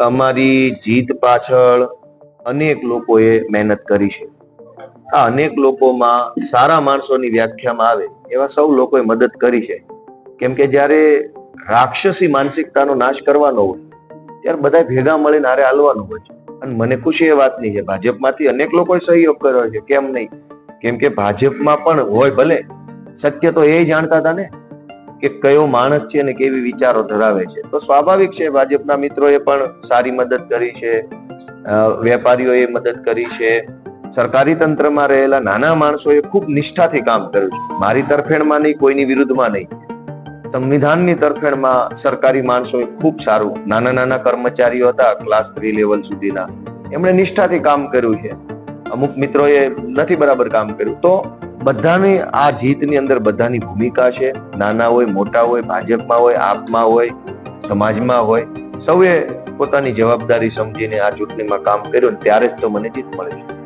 અમારી જીત પાછળ અનેક લોકોએ મહેનત કરી છે. આ અનેક લોકોમાં સારા માણસોની વ્યાખ્યામાં આવે એવા સૌ લોકોએ મદદ કરી છે. કેમ કે જ્યારે રાક્ષસી માનસિકતાનો નાશ કરવાનો હોય ત્યારે બધા ભેગા મળીને હારે હાલવાનું હોય છે. અને મને ખુશી એ વાતની છે, ભાજપમાંથી અનેક લોકોએ સહયોગ કર્યો છે. કેમ નહીં? કેમ કે ભાજપમાં પણ હોય ભલે, સત્ય તો એ જાણતા હતા ને કે કયો માણસ છે અને કેવી વિચારો ધરાવે છે. તો સ્વાભાવિક છે ભાજપના મિત્રોએ પણ સારી મદદ કરી છે, વેપારીઓએ મદદ કરી છે, સરકારી તંત્રમાં રહેલા નાના માણસોએ ખૂબ નિષ્ઠાથી કામ કર્યું છે. મારી તરફેણમાં નહીં, કોઈની વિરુદ્ધમાં નહીં, સંવિધાનની તરફેણમાં સરકારી માણસોએ ખૂબ સારું, નાના નાના કર્મચારીઓ હતા ક્લાસ 3 લેવલ સુધીના, એમણે નિષ્ઠાથી કામ કર્યું છે. અમુક મિત્રોએ નથી બરાબર કામ કર્યું. તો બધાની આ જીતની અંદર બધાની ભૂમિકા છે. નાના હોય, મોટા હોય, ભાજપમાં હોય, આપમાં હોય, સમાજમાં હોય, સૌએ પોતાની જવાબદારી સમજીને આ ચૂંટણીમાં કામ કર્યું, ત્યારે જ તો મને જીત મળી છે.